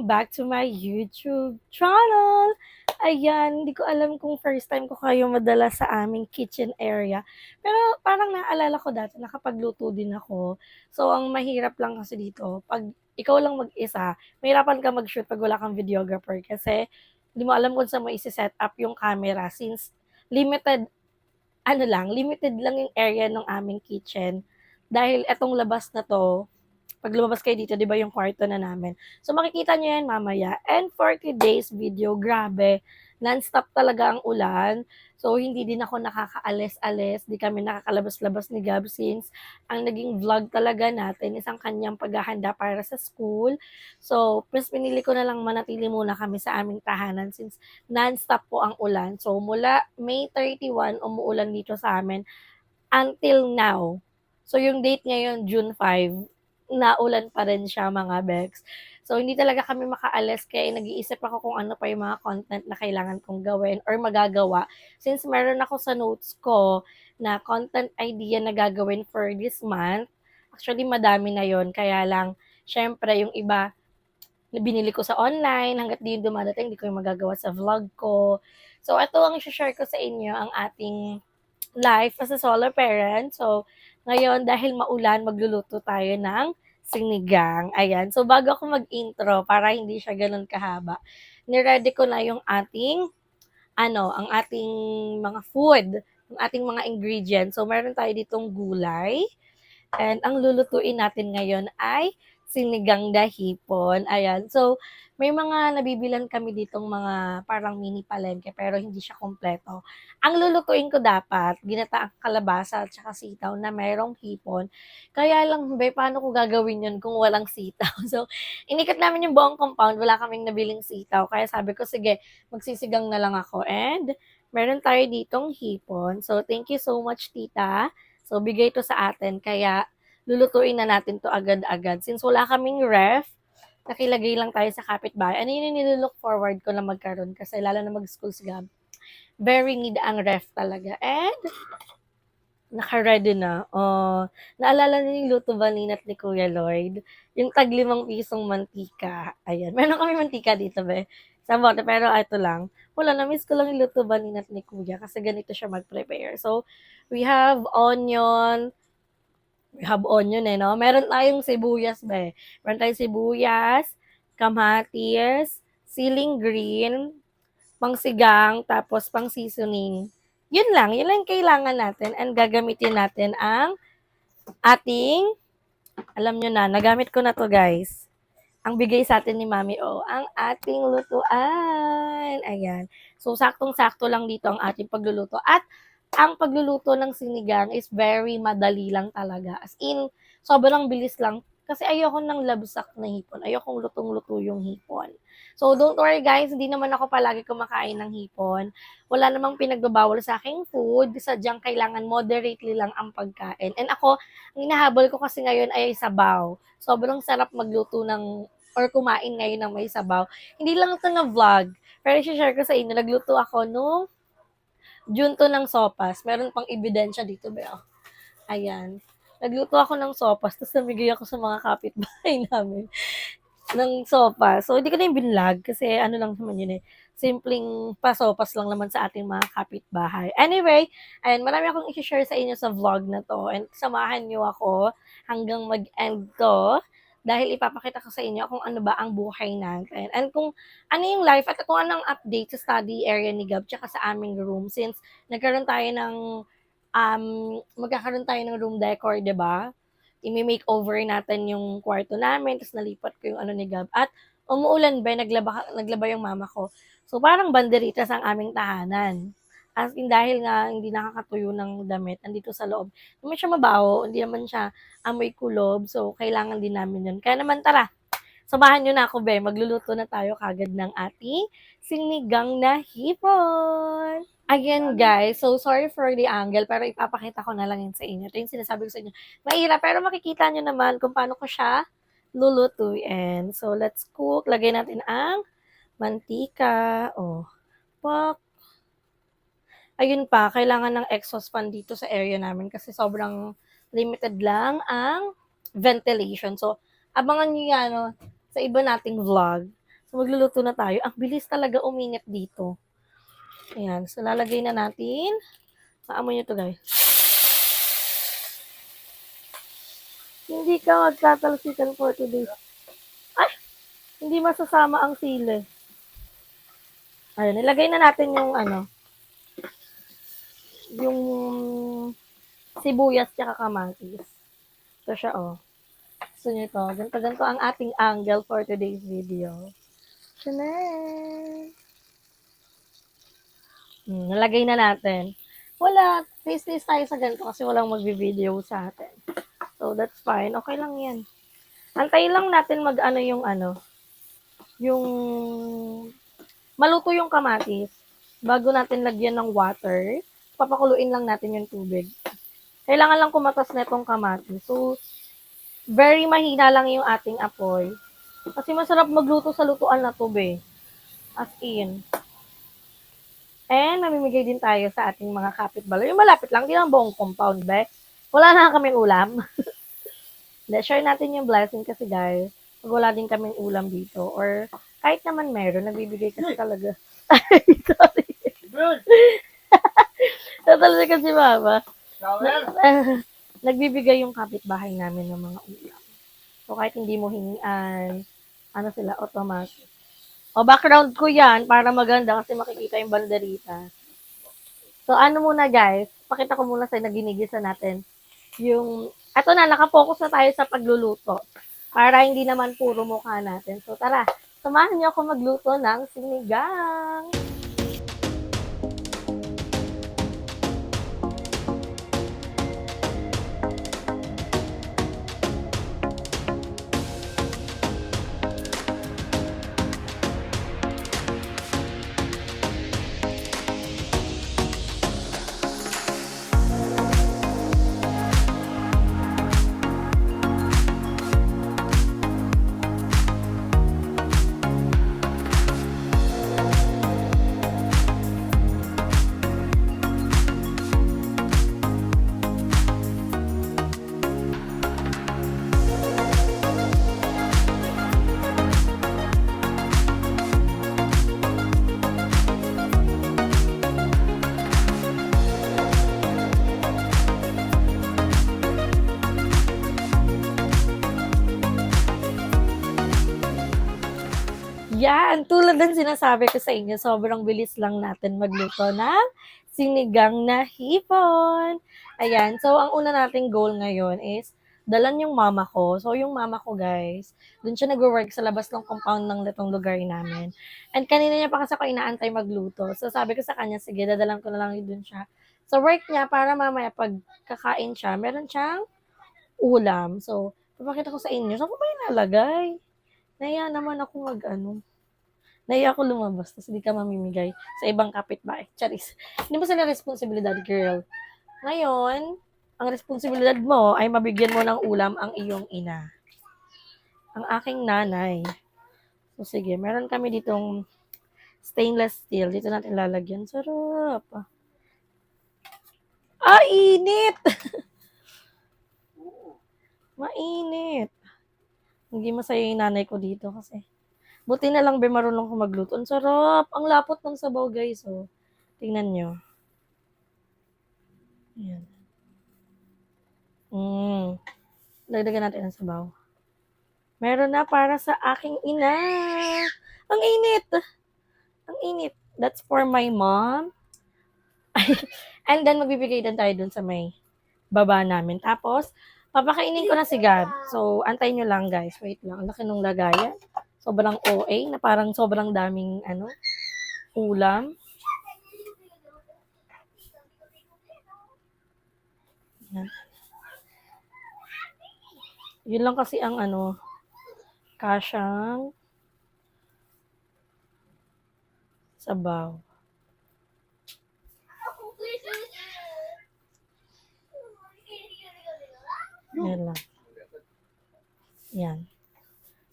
welcome back to my YouTube channel! Ayan, hindi ko alam kung first time ko kayo madala sa aming kitchen area. Pero parang naalala ko dati, nakapagluto din ako. So, ang mahirap lang kasi dito, pag ikaw lang mag-isa, mahirapan ka mag-shoot pag wala kang videographer kasi hindi mo alam kung saan mo isi-set up yung camera since limited, limited lang yung area ng aming kitchen. Dahil etong labas na to, pag lumabas kayo dito, di ba yung kwarto na namin. So, makikita nyo yan mamaya. And for today's video, grabe, non-stop talaga ang ulan. So, hindi din ako nakakaalis-alis. Di kami nakakalabas-labas ni Gab since ang naging vlog talaga natin is ang kanyang paghahanda para sa school. So, mas pinili ko na lang manatili muna kami sa aming tahanan since non-stop po ang ulan. So, mula May 31, umuulan dito sa amin until now. So, yung date ngayon, June 5, naulan pa rin siya mga Bex. So, hindi talaga kami makaalis kaya nag-iisip ako kung ano pa yung mga content na kailangan kong gawin or magagawa. Since meron ako sa notes ko na content idea na gagawin for this month, actually madami na yon kaya lang, syempre yung iba, binili ko sa online, hanggat di yung dumadating, hindi ko yung magagawa sa vlog ko. So, ito ang share ko sa inyo, ang ating life as a solo parent. So, ngayon, dahil maulan, magluluto tayo ng sinigang. Ayan. So, bago ako mag-intro, para hindi siya ganun kahaba, niready ko na yung ating, ang ating mga food, yung ating mga ingredients. So, meron tayo ditong gulay. And ang lulutuin natin ngayon ay sinigang dahipon. Ayan. So, may mga nabibilan kami ditong mga parang mini palengke pero hindi siya kompleto. Ang lulutuin ko dapat, ginataang kalabasa at saka sitaw na mayroong hipon. Kaya lang, paano ko gagawin yun kung walang sitaw? So, inikat namin yung buong compound, wala kaming nabiling sitaw. Kaya sabi ko, sige, magsisigang na lang ako. And, meron tayo ditong hipon. So, thank you so much, tita. So, bigay to sa atin. Kaya, lulutuin na natin to agad-agad. Since wala kaming ref, nakilagay lang tayo sa kapitbahay. Ano yun yung nilook forward ko na magkaroon kasi lalo na mag-school si Gab. Very need ang ref talaga. And, naka-ready na. Oh, naalala niyo yung luto ba ni Kuya Lloyd? Yung tag 5 pisong mantika. Ayan. Meron kami mantika dito, be. Sa bote, pero ito lang. Wala, na-miss ko lang yung luto ba ni Kuya kasi ganito siya mag-prepare. So, we have onion, no? Meron tayong sibuyas, be. Meron tayong sibuyas, kamatis, siling green, pangsigang, tapos pang seasoning. Yun lang kailangan natin and gagamitin natin ang ating, alam nyo na, nagamit ko na to guys. Ang bigay sa atin ni Mami O, ang ating lutuan. Ayan. So, saktong-sakto lang dito ang ating pagluluto. At ang pagluluto ng sinigang is very madali lang talaga. As in, sobrang bilis lang. Kasi ayoko ng labsak na hipon. Ayokong lutong-luto yung hipon. So, don't worry guys, hindi naman ako palagi kumakain ng hipon. Wala namang pinagbabawal sa aking food. Sadyang kailangan moderately lang ang pagkain. And ako, ang hinahabol ko kasi ngayon ay sabaw. Sobrang sarap magluto ng or kumain ngayon ng may sabaw. Hindi lang ito na vlog. Pero i-share ko sa inyo, nagluto ako nung junto ng sopas. Meron pang ebidensya dito, ba? Ayan. Nagluto ako ng sopas, tapos namigay ako sa mga kapitbahay namin ng sopas. So, hindi ko na yung binlog kasi ano lang naman yun eh. Simpleng pasopas lang naman sa ating mga kapitbahay. Anyway, ayan, marami akong i-share sa inyo sa vlog na to. And samahan nyo ako hanggang mag-end to dahil ipapakita ko sa inyo kung ano ba ang buhay natin. And kung ano yung life at kung anong update sa study area ni Gab tsaka sa aming room since nagkaroon tayo ng magkakaroon tayo ng room decor, 'di ba? I-makeover natin yung kwarto namin, tapos nalipat ko yung ano ni Gab. At umuulan ba, naglaba yung mama ko. So, parang banderitas ang aming tahanan. As in, dahil nga hindi nakakatuyo ng damit, nandito sa loob. Hindi naman siya mabaho, hindi naman siya amoy kulob. So, kailangan din namin yun. Kaya naman, tara, samahan nyo na ako, be. Magluluto na tayo kagad ng ating sinigang na hipon. Again, guys, so sorry for the angle, pero ipapakita ko na lang yun sa inyo. Ito yung sinasabi ko sa inyo. Mahirap, pero makikita nyo naman kung paano ko siya lulutuin. So, let's cook. Lagay natin ang mantika. Oh, pak. Ayun pa, kailangan ng exhaust fan dito sa area namin kasi sobrang limited lang ang ventilation. So, abangan nyo yan, sa iba nating vlog. So, magluluto na tayo. Ang bilis talaga uminit dito. Ayan. So, lalagay na natin. Maamoy nyo to, guys. Hindi ka magtatalsikan for today. Ay! Hindi masasama ang sili. Ayan. Nilagay na natin yung yung sibuyas tsaka kamatis. Ito siya, oh. Gusto nyo ito. Ganito ang ating angle for today's video. Chanel! Nalagay na natin. Wala. Taste tayo sa ganito kasi walang magbi-video sa atin. So, that's fine. Okay lang yan. Antayin lang natin yung maluto yung kamatis bago natin lagyan ng water. Papakuluin lang natin yung tubig. Kailangan lang kumatas na itong kamatis. So, very mahina lang yung ating apoy. Kasi masarap magluto sa lutuan na tubig. As in. And mamimigay din tayo sa ating mga kapitbahay. Yung malapit lang, di lang buong compound, be. Wala na kaming ulam. Share natin yung blessing kasi guys, pag wala din kaming ulam dito, or kahit naman meron, nagbibigay kasi talaga. Sorry. Talaga kasi mama. Nagbibigay yung kapitbahay namin ng mga ulam. So kahit hindi mo hingian, sila, automatic. O, background ko yan para maganda kasi makikita yung banderita. So, muna guys, pakita ko muna sa naginigisa natin. Ato na, nakapokus na tayo sa pagluluto. Para hindi naman puro mukha natin. So, tara, samahan niyo ako magluto ng sinigang. Yan, tulad ng sinasabi ko sa inyo, sobrang bilis lang natin magluto ng sinigang na hipon. Ayan, so ang una nating goal ngayon is dalan yung mama ko. So yung mama ko guys, dun siya nag-work sa labas ng compound ng litong lugar namin. And kanina niya pa kasi ako inaantay magluto. So sabi ko sa kanya, sige, dadalan ko na lang dun siya. So work niya para mamaya pag kakain siya, meron siyang ulam. So, papakita ko sa inyo. Saan ko ba yung nalagay? Naya naman ako Naiya ako lumabas, tapos hindi ka mamimigay sa ibang kapitbahay. Charis. Hindi mo sila responsibilidad, girl. Ngayon, ang responsibilidad mo ay mabigyan mo ng ulam ang iyong ina. Ang aking nanay. So, sige, meron kami ditong stainless steel. Dito natin lalagyan. Sarap. Ah, init! Mainit. Hindi masaya yung nanay ko dito kasi. Buti na lang marunong ko magluto. Ang sarap. Ang lapot ng sabaw, guys. Oh. Tingnan nyo. Ayan. Dagdagan natin ang sabaw. Meron na para sa aking ina. Ang init. Ang init. That's for my mom. And then, magbibigay din tayo dun sa may baba namin. Tapos, papakainin ko na si Gab. So, antayin nyo lang, guys. Wait lang. Ang laki nung lagayan. Sobrang OA na parang sobrang daming ulam. Yan. Yun lang kasi ang kasyang sabaw. Yan lang. Yan.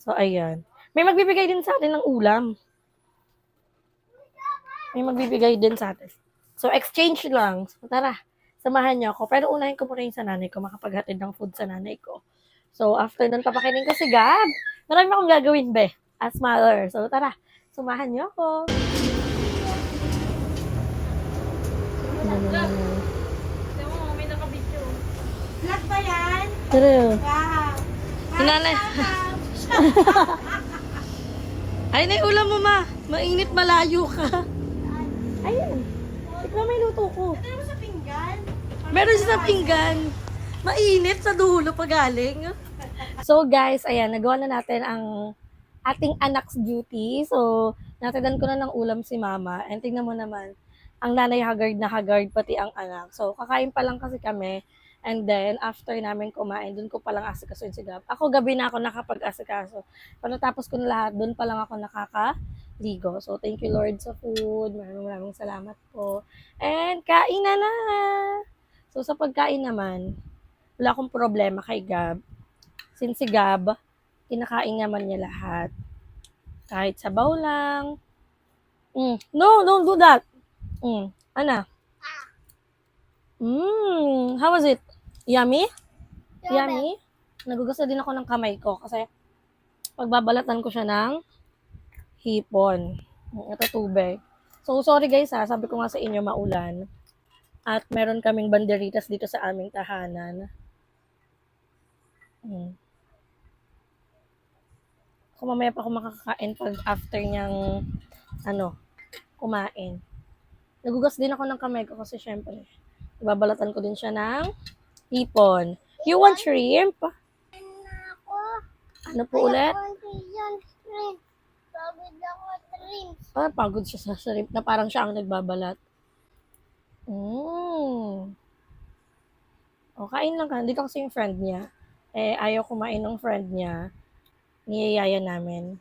So, ayan. May magbibigay din sa atin ng ulam. May magbibigay din sa atin. So, exchange lang. So, tara, samahan niyo ako. Pero unahin ko muna yung sa nanay ko, makapaghatid ng food sa nanay ko. So, after nun, papakainin ko si Gab. Marami akong gagawin, be. as mother. So, tara, sumahan niyo ako. May nakabidyo. Vlog ba yan? True. Wow. Hinanay. Ay, na yung ulam mo, ma. Mainit, malayo ka. Ayun. Tignan mo yung luto ko. Ito naman sa pinggan. Meron siya sa pinggan. Mainit sa dulo pa galing. So guys, ayan, nagawa na natin ang ating anak's duty. So, natagan ko na ng ulam si mama. And tingnan mo naman, ang nanay haggard na haggard, pati ang anak. So, kakain pa lang kasi kami. And then, after namin kumain, dun ko palang asikasuin si Gab. Ako, gabi na ako nakapag-asikaso. Pagkatapos ko na lahat, dun pa lang ako nakakaligo. So, thank you Lord sa food. Maraming salamat po. And, kain na! So, sa pagkain naman, wala akong problema kay Gab. Since si Gab, kinakain naman niya lahat. Kahit sabaw lang. No, don't do that. Ana? How was it? Yummy? Yummy? Nagugas na din ako ng kamay ko kasi pagbabalatan ko siya ng hipon. Ito tubig. So, sorry guys ha. Sabi ko nga sa inyo maulan. At meron kaming banderitas dito sa aming tahanan. Kung mamaya pa ako makakakain pag after niyang kumain. Nagugas din ako ng kamay ko kasi syempre, babalatan ko din siya ng hipon. You want shrimp? Ano po ulit? Pagod siya sa shrimp na parang siya ang nagbabalat. O, kain lang ka. Dito kasi yung friend niya. Ayaw kumain ng friend niya. Niyayaya namin.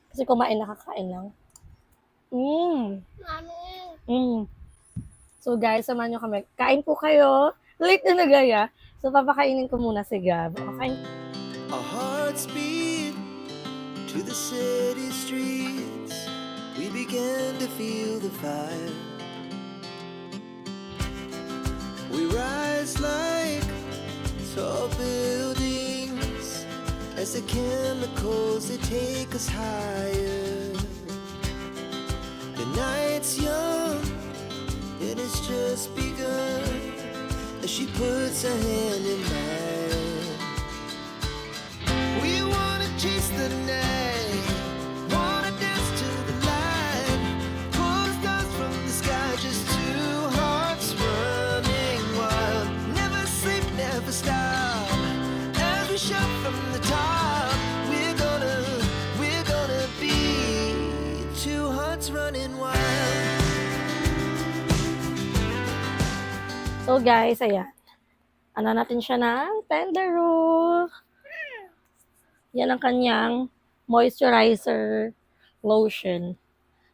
Kasi kumain, nakakain lang. So guys, samahan nyo kami. Kain po kayo. Late na nagaya. So papakainin ko muna si Gab. Okay? Our hearts beat to the city streets. We began to feel the fire. We rise like tall buildings as the chemicals they take us higher. The night's young and it's just begun as she puts her hand in mine. We wanna chase the night, wanna dance to the light, pull the stars from the sky, just two hearts running wild. Never sleep, never stop, as we shout from the top. We're gonna be two hearts running wild. So guys, ayan. Ano natin siya ng Tenderoo. Yan ang kanyang moisturizer lotion.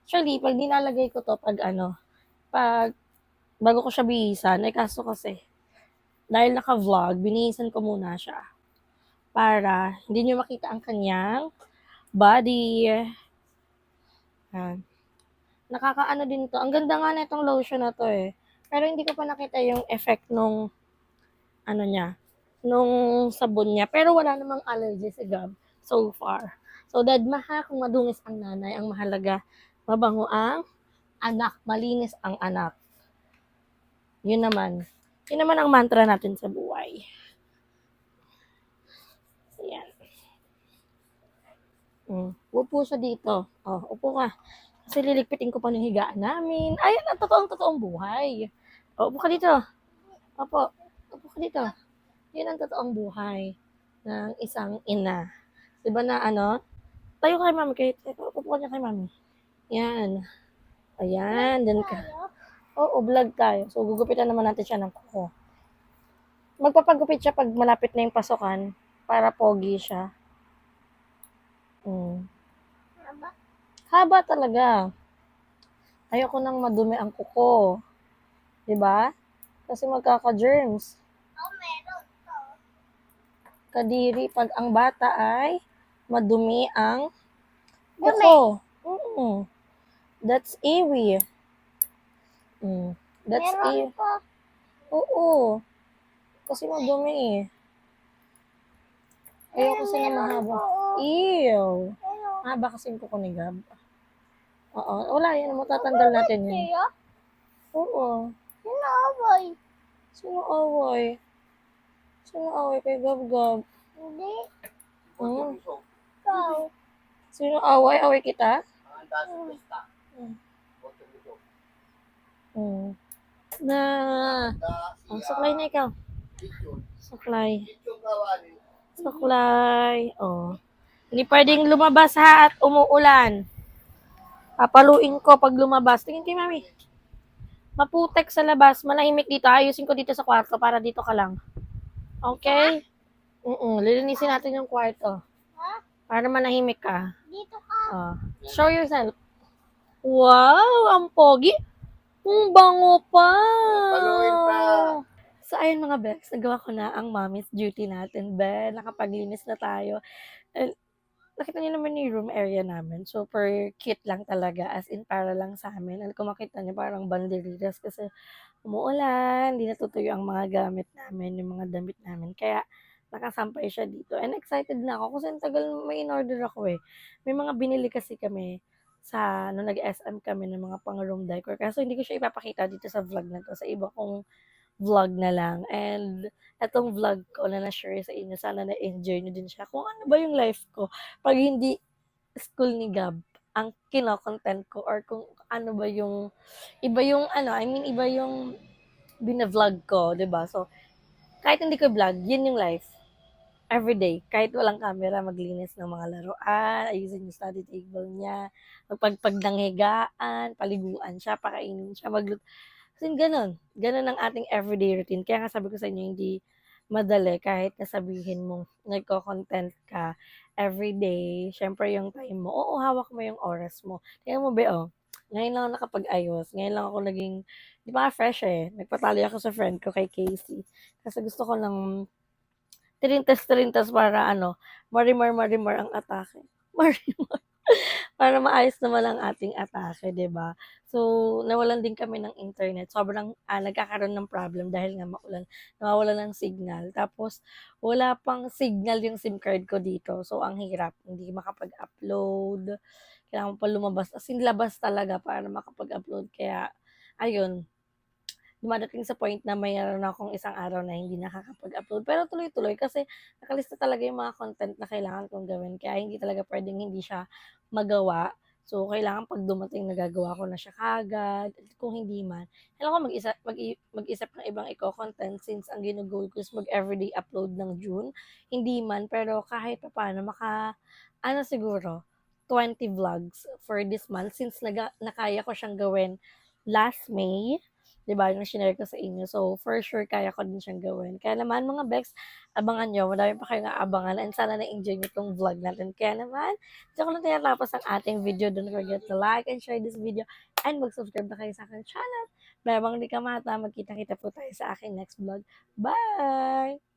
Actually, pag nilalagay ko to, bago ko siya bihisan, kaso kasi, dahil naka-vlog, binihisan ko muna siya. Para hindi nyo makita ang kanyang body. Nakakaano din to. Ang ganda nga na itong lotion na to eh. Pero hindi ko pa nakita yung effect nung nung sabon niya. Pero wala namang allergy si Gab so far. So, dadmaha kung madungis ang nanay, ang mahalaga, mabango ang anak, malinis ang anak. Yun naman ang mantra natin sa buhay. Ayan. Upo siya dito. Upo ka. Kasi liligpitin ko pa ng higaan namin. Ayan, ang totoong buhay. Upo ka dito. Upo ka dito. Yan ang totoong buhay ng isang ina. Diba na tayo kay mami. Upo ka niya kay mami. Yan. Ayan, dun ka. Oo, vlog tayo. So, gugupitan naman natin siya ng kuko. Magpapagupit siya pag malapit na yung pasukan para pogi siya. Haba talaga. Ayoko nang madumi ang kuko. Diba? Kasi magkaka-germs. Meron to. Kadiri pag ang bata ay madumi ang kuko. That's iwi. That's iwi. Oo. Kasi madumi eh. Ayoko kasi na mahaba. Ew. Mahaba kasi yung kuko ni Gab. Oo, wala yan. Matatanggal natin yan. Kaya? Oo. Sinaway. Sino away? Sino away kay Gab Gab? Hindi. Hmm? Ikaw. Sino away? Away kita? Hmm. Hmm. Na. Ang suklay na ikaw. Suklay. Suklay. Oh. Hindi pwedeng lumabas ha at umuulan. Papaluin ko pag lumabas. Tingin kay mami. Maputek sa labas. Manahimik dito. Ayusin ko dito sa kwarto para dito ka lang. Okay? Lilinisin natin yung kwarto. Ha? Para manahimik ka. Dito ka. Oh. Show yourself. Wow! Ang pogi. Ang bango pa. Paluin pa. So, ayun mga Bex, nagawa ko na ang mommy's duty natin, be. Nakapaglinis na tayo. And, nakita niyo naman yung room area namin. Super cute lang talaga. As in, para lang sa amin. And kung makita niyo, parang banderitas kasi umuulan, hindi natutuyo ang mga gamit namin, yung mga damit namin. Kaya, nakasampay siya dito. And excited na ako kasi ang tagal may in-order ako eh. May mga binili kasi kami sa, nung nag-SM kami ng mga pang-room decor. Kaso hindi ko siya ipapakita dito sa vlog na to. Sa iba kong vlog na lang. And etong vlog ko na na-share sa inyo, sana na-enjoy nyo din siya. Kung ano ba yung life ko pag hindi school ni Gab ang kino-content ko or kung ano ba yung iba yung ano, I mean iba yung bina-vlog ko, 'di ba? So kahit hindi ko vlog, yun yung life. Everyday, kahit walang camera, maglinis ng mga laruan, ayusin yung study table niya, magpagpag ng higaan, paliguan siya, pakainin siya, magluto. Kasi gano'n. Gano'n ang ating everyday routine. Kaya nga sabi ko sa inyo, hindi madali kahit na sabihin mong nagko-content ka everyday. Siyempre yung time mo, oo, hawak mo yung oras mo. Tingnan mo ba, oh, ngayon lang ako nakapag-ayos. Ngayon lang ako naging, di ba fresh eh. Nagpatali ako sa friend ko kay Casey. Kasi gusto ko ng tirintas-tirintas para ano, marimar-marimar ang atake. Marimar. Para maayos naman ang ating atake, 'di ba? So, nawalan din kami ng internet. Sobrang nagkakaroon ng problem dahil nga maulan, nawawalan ng signal. Tapos wala pang signal yung SIM card ko dito. So, ang hirap, hindi makapag-upload. Kailangan mo pa lumabas. As in, labas talaga para makapag-upload. Kaya, ayun, dumadating sa point na mayroon akong isang araw na hindi nakakapag-upload. Pero tuloy-tuloy kasi nakalista talaga yung mga content na kailangan kong gawin. Kaya hindi talaga pwedeng hindi siya magawa. So, kailangan pag dumating nagagawa ko na siya kagad. At kung hindi man, kailangan ko mag-isip ng ibang content since ang ginugol ko is mag-everyday upload ng June. Hindi man, pero kahit pa paano, siguro, 20 vlogs for this month since nakaya ko siyang gawin last May. 'Di ba, yung shinare ko sa inyo. So, for sure, kaya ko din siyang gawin. Kaya naman, mga Bex, abangan nyo. Madami pa kayong aabangan and sana na-enjoy nyo itong vlog natin. Kaya naman, diyan ko lang tinatapos ang ating video. Don't forget to like and share this video and mag-subscribe na kayo sa aking channel. Babang di ka mata, magkita-kita po tayo sa aking next vlog. Bye!